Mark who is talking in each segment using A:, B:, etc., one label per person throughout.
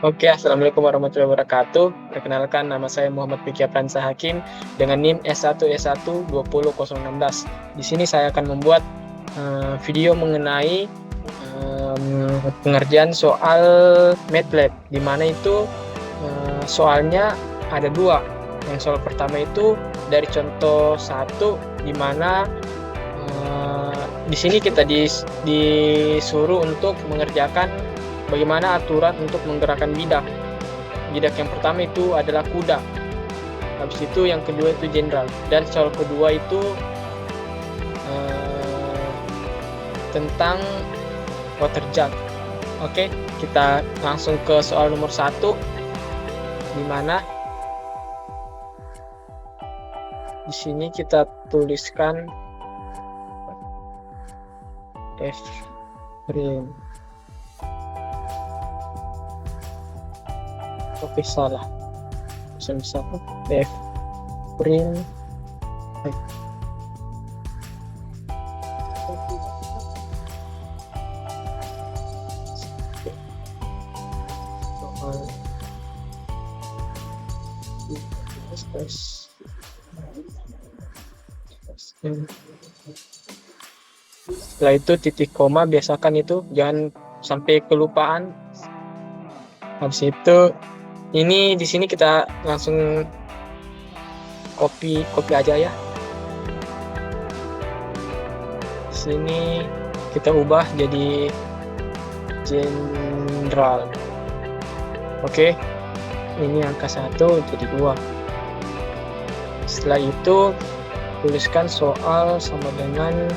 A: Oke, Assalamualaikum warahmatullahi wabarakatuh. Perkenalkan, nama saya Muhammad Fikri Pransa Hakim dengan NIM S1S1 20016. Di sini saya akan membuat video mengenai pengerjaan soal MATLAB, di mana itu soalnya ada dua. Yang soal pertama itu dari contoh 1, di mana di sini kita disuruh untuk mengerjakan bagaimana aturan untuk menggerakkan bidak. Bidak yang pertama itu adalah kuda. Habis itu yang kedua itu jenderal. Dan soal kedua itu tentang water jug. Oke, kita langsung ke soal nomor 1, di mana di sini kita tuliskan F prime. Oke, salah. Bisa F prime. Setelah itu titik koma, biasakan itu jangan sampai kelupaan. Habis itu ini di sini kita langsung copy aja ya. Di sini kita ubah jadi general. Oke. Ini angka 1 jadi 2. Setelah itu tuliskan soal sama dengan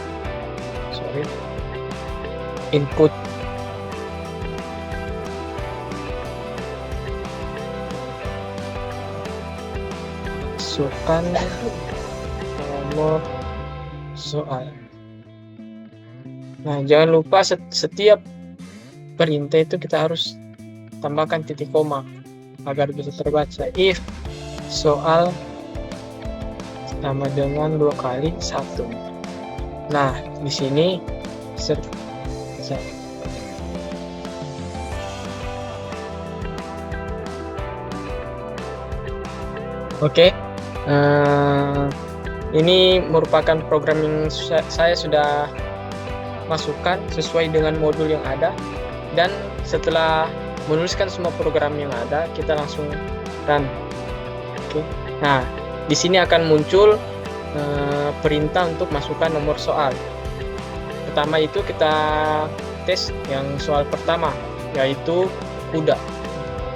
A: input. Masukkan nomor soal. Nah, jangan lupa setiap perintah itu kita harus tambahkan titik koma agar bisa terbaca. If soal sama dengan 2 kali 1. Nah, di sini Oke. Ini merupakan program yang saya sudah masukkan sesuai dengan modul yang ada, dan setelah menuliskan semua program yang ada, kita langsung run. Oke. Nah, di sini akan muncul perintah untuk masukkan nomor soal. Pertama itu kita tes yang soal pertama, yaitu kuda.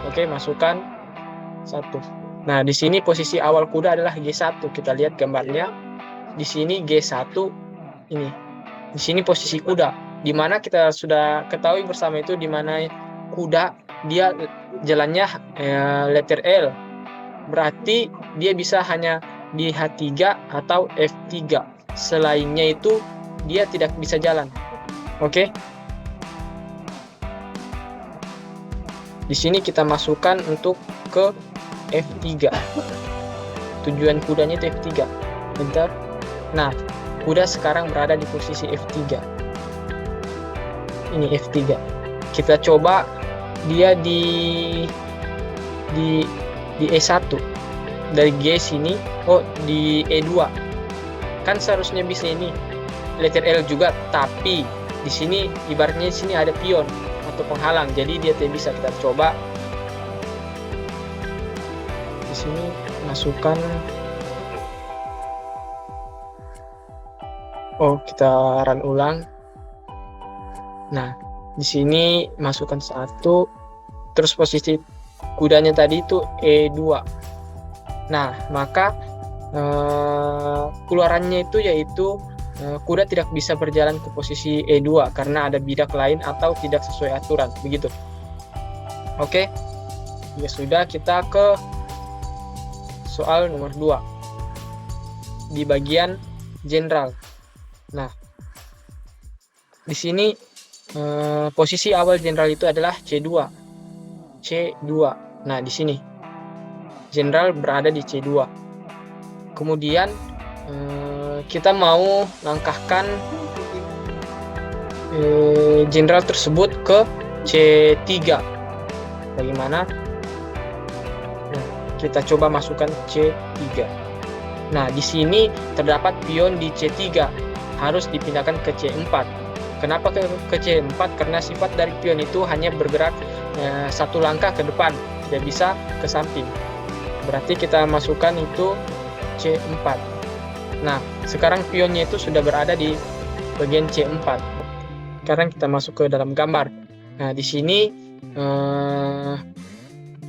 A: Oke, masukkan 1. Nah, di sini posisi awal kuda adalah G1. Kita lihat gambarnya. Di sini G1 ini. Di sini posisi kuda. Di mana kita sudah ketahui bersama itu, di mana kuda dia jalannya letter L. Berarti dia bisa hanya di H3 atau F3. Selainnya itu dia tidak bisa jalan. Oke. Di sini kita masukkan untuk ke F3. Tujuan kudanya itu F3. Bentar. Nah, kuda sekarang berada di posisi F3. Ini F3. Kita coba dia di E1. Dari G sini, di E2. Kan seharusnya bisa ini letter L juga, tapi di sini ibaratnya di sini ada pion atau penghalang, jadi dia tidak bisa. Kita coba di sini masukkan, kita run ulang. Nah, di sini masukkan 1, terus posisi kudanya tadi itu E2. Nah, maka keluarannya itu yaitu kuda tidak bisa berjalan ke posisi E2 karena ada bidak lain atau tidak sesuai aturan, begitu. Oke. Ya sudah, kita ke soal nomor 2 di bagian general. Nah, di sini posisi awal general itu adalah C2. Nah, di sini general berada di C2. Kemudian kita mau langkahkan jenderal tersebut ke C3. Bagaimana? Nah, kita coba masukkan C3. Nah, di sini terdapat pion di C3, harus dipindahkan ke C4. Kenapa ke C4? Karena sifat dari pion itu hanya bergerak satu langkah ke depan, tidak bisa ke samping. Berarti kita masukkan itu C4. Nah, sekarang pionnya itu sudah berada di bagian C4. Sekarang kita masuk ke dalam gambar. Nah, di sini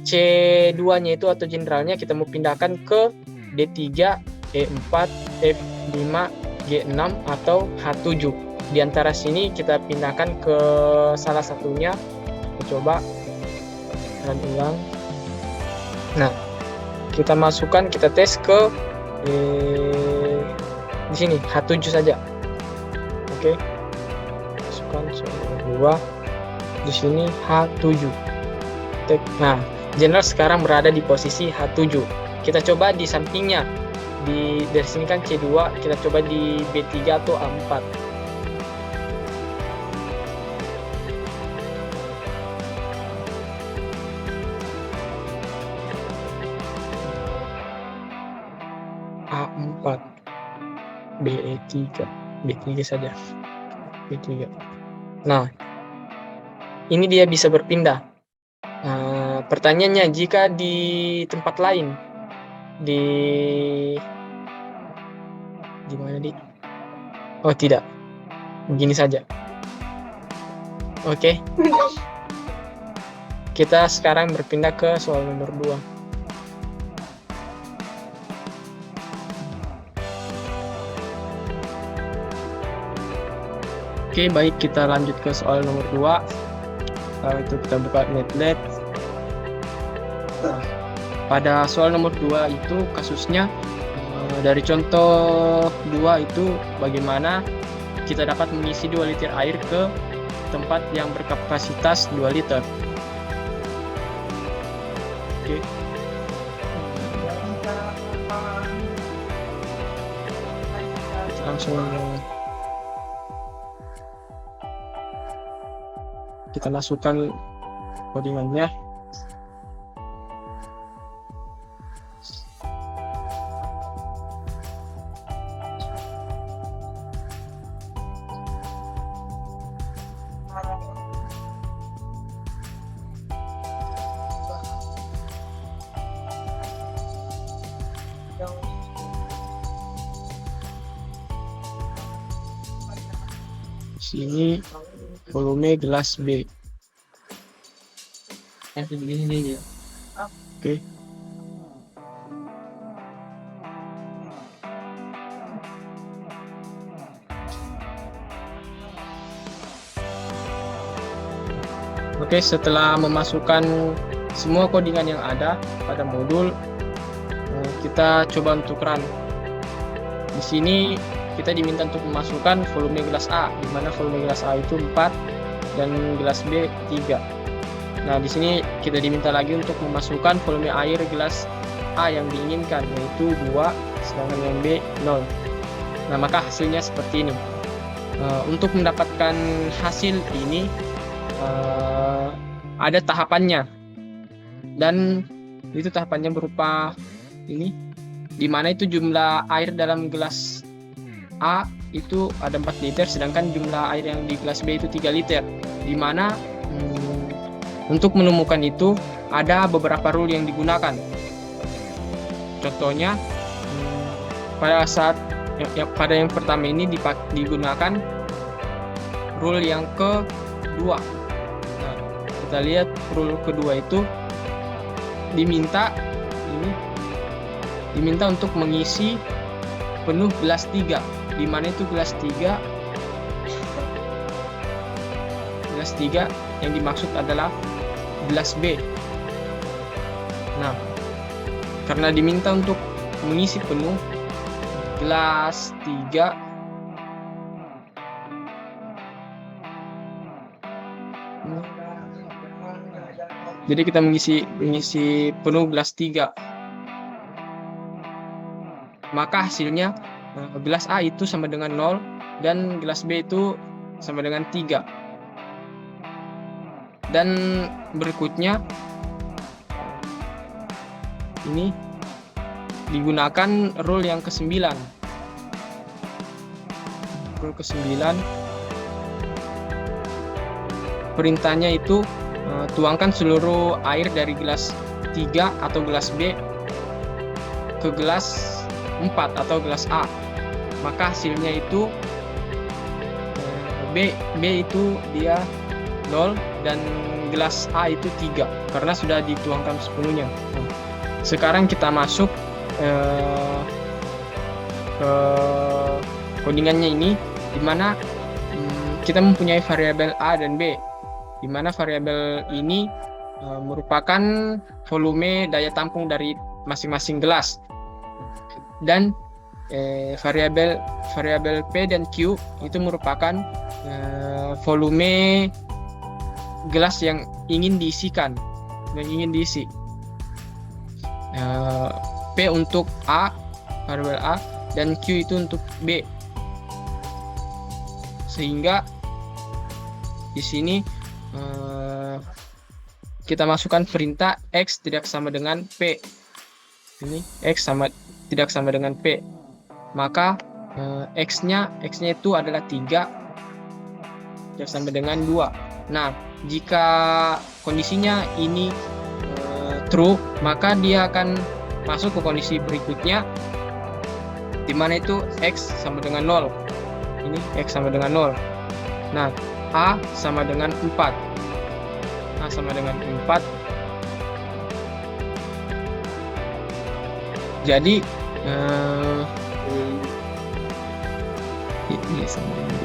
A: C2-nya itu atau jenderalnya kita mau pindahkan ke D3, E4, F5, G6 atau H7. Di antara sini kita pindahkan ke salah satunya. Kita coba dan ulang. Nah, kita masukkan, kita tes ke di sini H7 saja. Oke. Masukkan 2. Di sini H7. Nah, general sekarang berada di posisi H7. Kita coba di sampingnya. Dari sini kan C2, kita coba di B3 atau A4. A4, B3 saja. B3. Nah, ini dia bisa berpindah. Pertanyaannya, jika di tempat lain, di mana di? Oh tidak, begini saja. Oke. Kita sekarang berpindah ke soal nomor 2. Oke, baik, kita lanjut ke soal nomor 2. Itu kita buka Netlab. Pada soal nomor 2 itu kasusnya dari contoh 2 itu bagaimana kita dapat mengisi 2 liter air ke tempat yang berkapasitas 2 liter. Oke. Langsung kita masukkan codingannya. Sini volume gelas B. Begini aja. Oke. Oke, setelah memasukkan semua codingan yang ada pada modul, kita coba untuk run. Di sini kita diminta untuk memasukkan volume gelas A, di mana volume gelas A itu 4 dan gelas B 3. Nah, di sini kita diminta lagi untuk memasukkan volume air gelas A yang diinginkan, yaitu 2, sedangkan yang B 0. Nah, maka hasilnya seperti ini. Untuk mendapatkan hasil ini ada tahapannya, dan itu tahapannya berupa ini, di mana itu jumlah air dalam gelas A itu ada 4 liter, sedangkan jumlah air yang di gelas B itu 3 liter. Di mana untuk menemukan itu ada beberapa rule yang digunakan. Contohnya pada saat pada yang pertama ini digunakan rule yang kedua. Nah, kita lihat rule kedua itu diminta untuk mengisi penuh gelas 3, di mana itu gelas 3 yang dimaksud adalah gelas B. Nah, karena diminta untuk mengisi penuh gelas 3, jadi kita mengisi penuh gelas 3, maka hasilnya gelas A itu sama dengan 0 dan gelas B itu sama dengan 3. Dan berikutnya ini digunakan rule yang ke-9. Rule ke-9 perintahnya itu tuangkan seluruh air dari gelas 3 atau gelas B ke gelas 4 atau gelas A. Maka hasilnya itu B itu dia 0 dan gelas A itu 3 karena sudah dituangkan sepenuhnya. Sekarang kita masuk ke codingannya ini, di mana kita mempunyai variabel A dan B, di mana variabel ini merupakan volume daya tampung dari masing-masing gelas, dan variabel P dan Q itu merupakan volume gelas yang ingin diisi. P untuk A, variabel A, dan Q itu untuk B. Sehingga di sini kita masukkan perintah X tidak sama dengan P. Ini X tidak sama dengan P. Maka X-nya itu adalah 3 tidak sama dengan 2. Nah, jika kondisinya ini true, maka dia akan masuk ke kondisi berikutnya, di mana itu X sama dengan 0. Ini X sama dengan 0. Nah, A sama dengan 4. A sama dengan 4. Jadi ini sama dengan B.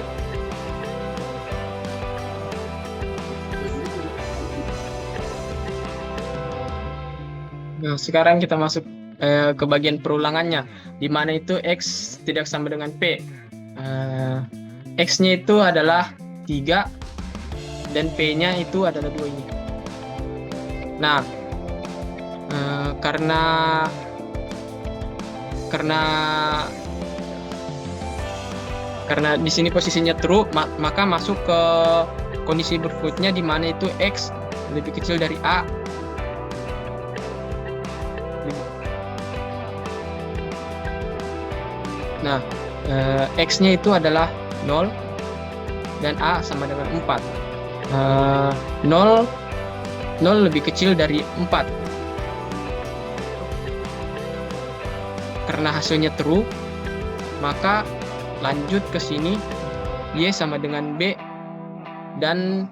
A: Nah, sekarang kita masuk ke bagian perulangannya, di mana itu X tidak sama dengan P. X-nya itu adalah 3 dan P-nya itu adalah 2 ini. Nah, karena di sini posisinya true, maka masuk ke kondisi berikutnya, di mana itu X lebih kecil dari A. Nah, X-nya itu adalah 0 dan A sama dengan 4. 0 lebih kecil dari 4. Karena hasilnya true, maka lanjut ke sini, Y sama dengan B, dan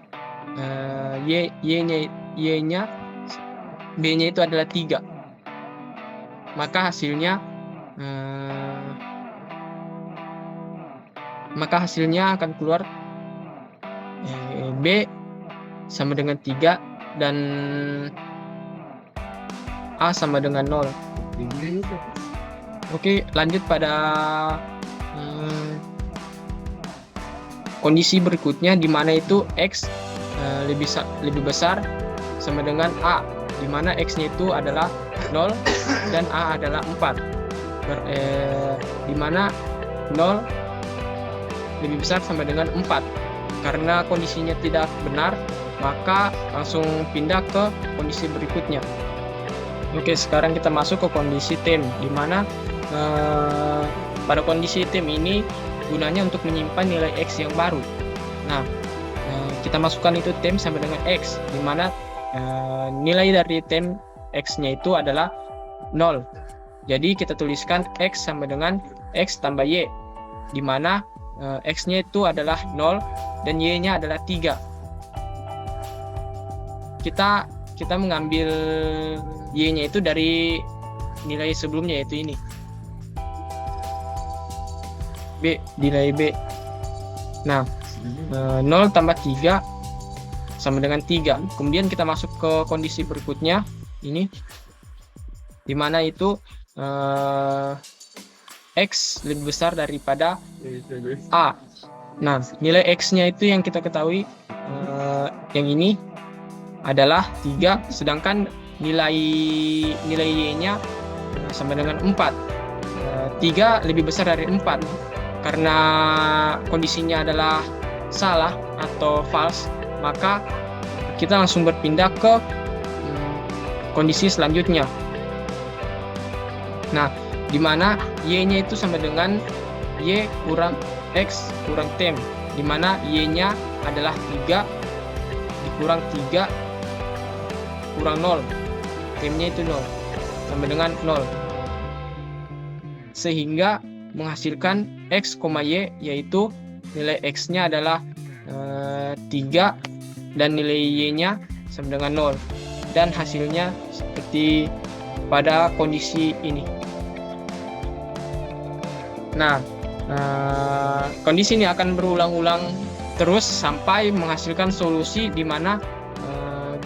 A: Y-nya B-nya itu adalah 3. Maka hasilnya akan keluar B sama dengan 3 dan A sama dengan 0. Oke, lanjut pada kondisi berikutnya, di mana itu X lebih besar sama dengan A, di mana X-nya itu adalah 0 dan A adalah 4. Di mana 0 lebih besar sama dengan 4. Karena kondisinya tidak benar, maka langsung pindah ke kondisi berikutnya. Oke, sekarang kita masuk ke kondisi tem, di mana pada kondisi tem ini gunanya untuk menyimpan nilai X yang baru. Nah, kita masukkan itu tem sama dengan X, di mana nilai dari tem X-nya itu adalah 0. Jadi kita tuliskan X sama dengan X tambah Y, di mana X-nya itu adalah 0 dan Y-nya adalah 3. Kita mengambil Y-nya itu dari nilai sebelumnya, yaitu ini. Nilai B. Nah, 0 tambah 3 sama dengan 3. Kemudian kita masuk ke kondisi berikutnya, ini, di mana itu X lebih besar daripada A. Nah, nilai X-nya itu yang kita ketahui, yang ini adalah 3, sedangkan nilai Y-nya sama dengan 4. 3 lebih besar dari 4. Karena kondisinya adalah salah atau false, maka kita langsung berpindah ke kondisi selanjutnya, Nah, di mana Y-nya itu sama dengan Y kurang X kurang Tem, di mana Y-nya adalah 3 dikurang 3 kurang 0, Tem-nya itu 0, sama dengan 0. Sehingga menghasilkan X, Y, yaitu nilai X-nya adalah 3 dan nilai Y-nya sama dengan 0. Dan hasilnya seperti pada kondisi ini. Nah, kondisi ini akan berulang-ulang terus sampai menghasilkan solusi di mana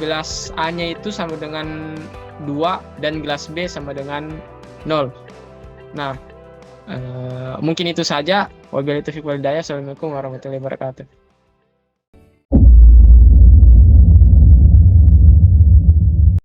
A: gelas A-nya itu sama dengan 2 dan gelas B sama dengan 0. Nah, mungkin itu saja. Wabillahi taufiq wal hidayah. Assalamualaikum warahmatullahi wabarakatuh.